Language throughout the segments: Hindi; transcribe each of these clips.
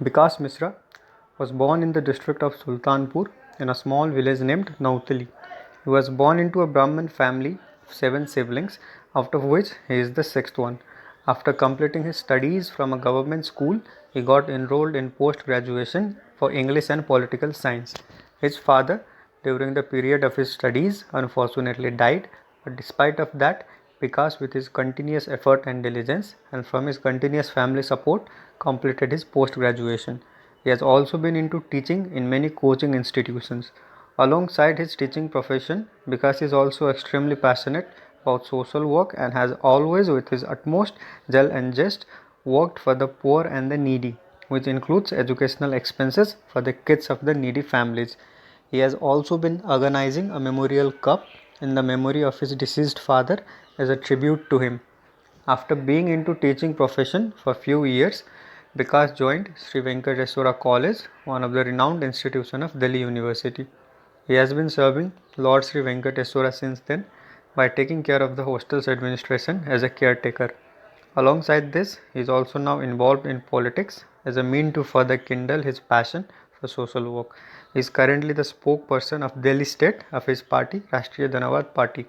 Vikas Misra was born in the district of Sultanpur in a small village named Nautali. He was born into a Brahmin family of 7 siblings, out of which he is the sixth one. After completing his studies from a government school, he got enrolled in post graduation for English and political science. His father, during the period of his studies, unfortunately died, but despite of that, Vikas, with his continuous effort and diligence, and from his continuous family support, completed his post graduation. He has also been into teaching in many coaching institutions. Alongside his teaching profession, Vikas is also extremely passionate about social work and has always, with his utmost zeal and zest, worked for the poor and the needy, which includes educational expenses for the kids of the needy families. He has also been organizing a memorial cup in the memory of his deceased father as a tribute to him. After being into teaching profession for few years, Vikas joined Sri Venkateswara College, one of the renowned institution of Delhi University. He has been serving Lord Sri Venkateswara since then by taking care of the hostel's administration as a caretaker. Alongside this, he is also now involved in politics as a mean to further kindle his passion for social work. He is currently the spokesperson of Delhi state of his party, Rashtriya Janawad Party.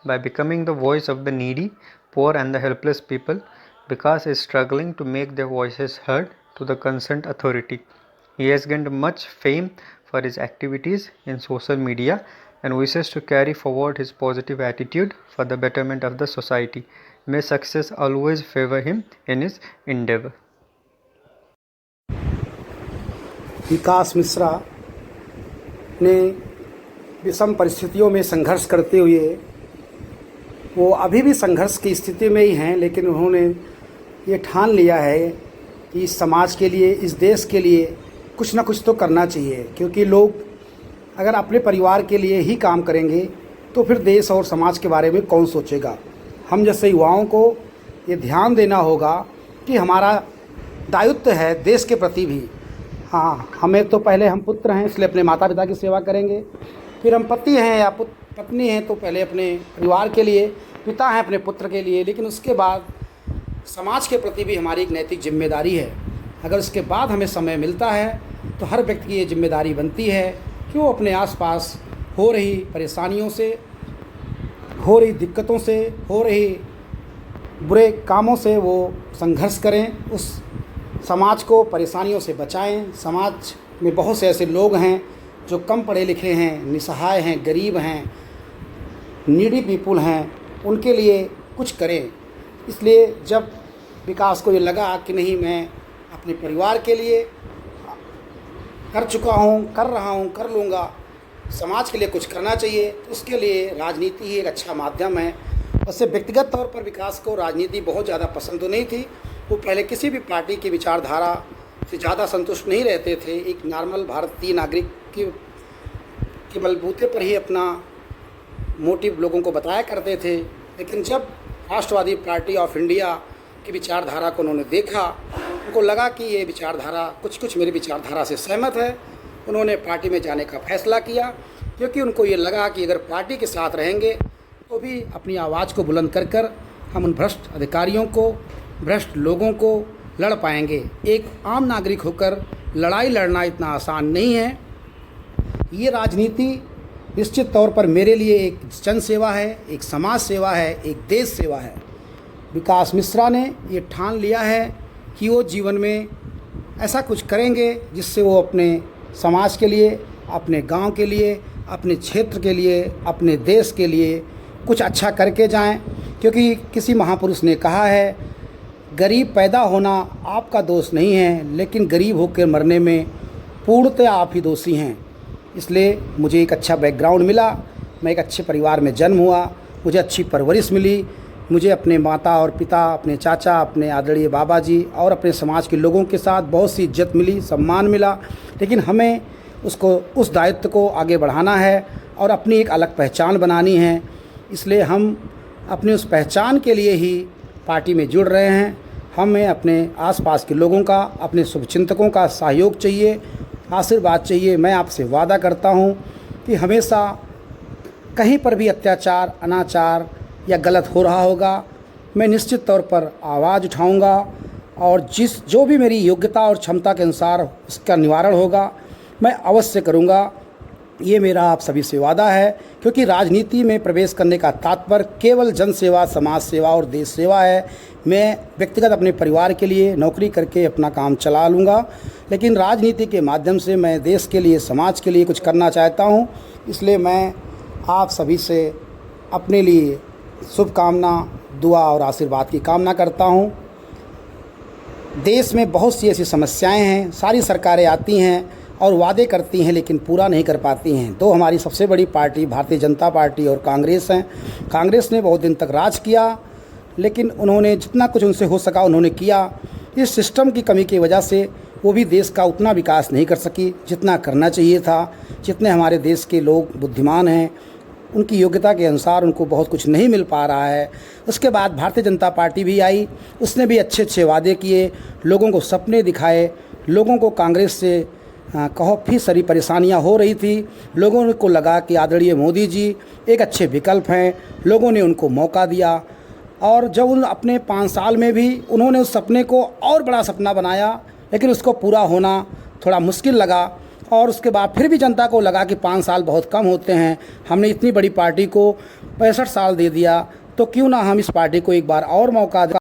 By becoming the voice of the needy, poor and the helpless people, Vikas is struggling to make their voices heard to the concerned authority. He has gained much fame for his activities in social media and wishes to carry forward his positive attitude for the betterment of the society. May success always favor him in his endeavor. विकास मिश्रा ने विषम परिस्थितियों में संघर्ष करते हुए वो अभी भी संघर्ष की स्थिति में ही हैं, लेकिन उन्होंने ये ठान लिया है कि इस समाज के लिए, इस देश के लिए कुछ ना कुछ तो करना चाहिए, क्योंकि लोग अगर अपने परिवार के लिए ही काम करेंगे तो फिर देश और समाज के बारे में कौन सोचेगा। हम जैसे युवाओं को ये ध्यान देना होगा कि हमारा दायित्व है देश के प्रति भी। हाँ, हमें तो पहले हम पुत्र हैं इसलिए अपने माता पिता की सेवा करेंगे, फिर हम पति हैं या पत्नी हैं तो पहले अपने परिवार के लिए, पिता हैं अपने पुत्र के लिए, लेकिन उसके बाद समाज के प्रति भी हमारी एक नैतिक जिम्मेदारी है। अगर उसके बाद हमें समय मिलता है तो हर व्यक्ति की ये जिम्मेदारी बनती है कि वो अपने आसपास हो रही परेशानियों से, हो रही दिक्कतों से, हो रही बुरे कामों से वो संघर्ष करें, उस समाज को परेशानियों से बचाएं। समाज में बहुत से ऐसे लोग हैं जो कम पढ़े लिखे हैं, निसहाय हैं, गरीब हैं, नीडी पीपुल हैं, उनके लिए कुछ करें। इसलिए जब विकास को ये लगा कि नहीं, मैं अपने परिवार के लिए कर चुका हूँ, कर रहा हूँ, कर लूँगा, समाज के लिए कुछ करना चाहिए, तो उसके लिए राजनीति ही एक अच्छा माध्यम है। वैसे व्यक्तिगत तौर पर विकास को राजनीति बहुत ज़्यादा पसंद तो नहीं थी। वो पहले किसी भी पार्टी की विचारधारा से ज़्यादा संतुष्ट नहीं रहते थे। एक नॉर्मल भारतीय नागरिक के बलबूते पर ही अपना मोटिव लोगों को बताया करते थे। लेकिन जब राष्ट्रवादी पार्टी ऑफ इंडिया की विचारधारा को उन्होंने देखा, उनको लगा कि ये विचारधारा कुछ मेरी विचारधारा से सहमत है। उन्होंने पार्टी में जाने का फैसला किया, क्योंकि उनको ये लगा कि अगर पार्टी के साथ रहेंगे तो भी अपनी आवाज़ को बुलंद कर हम उन भ्रष्ट अधिकारियों को, भ्रष्ट लोगों को लड़ पाएंगे। एक आम नागरिक होकर लड़ाई लड़ना इतना आसान नहीं है। ये राजनीति निश्चित तौर पर मेरे लिए एक जन सेवा है, एक समाज सेवा है, एक देश सेवा है। विकास मिश्रा ने ये ठान लिया है कि वो जीवन में ऐसा कुछ करेंगे जिससे वो अपने समाज के लिए, अपने गांव के लिए, अपने क्षेत्र के लिए, अपने देश के लिए कुछ अच्छा करके जाएं। क्योंकि किसी महापुरुष ने कहा है, गरीब पैदा होना आपका दोष नहीं है, लेकिन गरीब होकर मरने में पूर्णतः आप ही दोषी हैं। इसलिए मुझे एक अच्छा बैकग्राउंड मिला, मैं एक अच्छे परिवार में जन्म हुआ, मुझे अच्छी परवरिश मिली, मुझे अपने माता और पिता, अपने चाचा, अपने आदरणीय बाबा जी और अपने समाज के लोगों के साथ बहुत सी इज्जत मिली, सम्मान मिला। लेकिन हमें उस दायित्व को आगे बढ़ाना है और अपनी एक अलग पहचान बनानी है। इसलिए हम अपनी उस पहचान के लिए ही पार्टी में जुड़ रहे हैं। हमें अपने आसपास के लोगों का, अपने शुभचिंतकों का सहयोग चाहिए, आशीर्वाद चाहिए। मैं आपसे वादा करता हूं कि हमेशा कहीं पर भी अत्याचार, अनाचार या गलत हो रहा होगा, मैं निश्चित तौर पर आवाज़ उठाऊंगा और जो भी मेरी योग्यता और क्षमता के अनुसार उसका निवारण होगा मैं अवश्य करूँगा। ये मेरा आप सभी से वादा है, क्योंकि राजनीति में प्रवेश करने का तात्पर्य केवल जन सेवा, समाज सेवा और देश सेवा है। मैं व्यक्तिगत अपने परिवार के लिए नौकरी करके अपना काम चला लूँगा, लेकिन राजनीति के माध्यम से मैं देश के लिए, समाज के लिए कुछ करना चाहता हूँ। इसलिए मैं आप सभी से अपने लिए शुभकामना, दुआ और आशीर्वाद की कामना करता हूँ। देश में बहुत सी ऐसी समस्याएं हैं, सारी सरकारें आती हैं और वादे करती हैं लेकिन पूरा नहीं कर पाती हैं। दो हमारी सबसे बड़ी पार्टी भारतीय जनता पार्टी और कांग्रेस हैं। कांग्रेस ने बहुत दिन तक राज किया, लेकिन उन्होंने जितना कुछ उनसे हो सका उन्होंने किया। इस सिस्टम की कमी की वजह से वो भी देश का उतना विकास नहीं कर सकी जितना करना चाहिए था। जितने हमारे देश के लोग बुद्धिमान हैं, उनकी योग्यता के अनुसार उनको बहुत कुछ नहीं मिल पा रहा है। उसके बाद भारतीय जनता पार्टी भी आई, उसने भी अच्छे अच्छे वादे किए, लोगों को सपने दिखाए। लोगों को कांग्रेस से काफ़ी सारी परेशानियां हो रही थी। लोगों को लगा कि आदरणीय मोदी जी एक अच्छे विकल्प हैं। लोगों ने उनको मौका दिया और जब उन अपने 5 साल में भी उन्होंने उस सपने को और बड़ा सपना बनाया, लेकिन उसको पूरा होना थोड़ा मुश्किल लगा। और उसके बाद फिर भी जनता को लगा कि 5 साल बहुत कम होते हैं, हमने इतनी बड़ी पार्टी को 65 साल दे दिया, तो क्यों ना हम इस पार्टी को एक बार और मौका दें।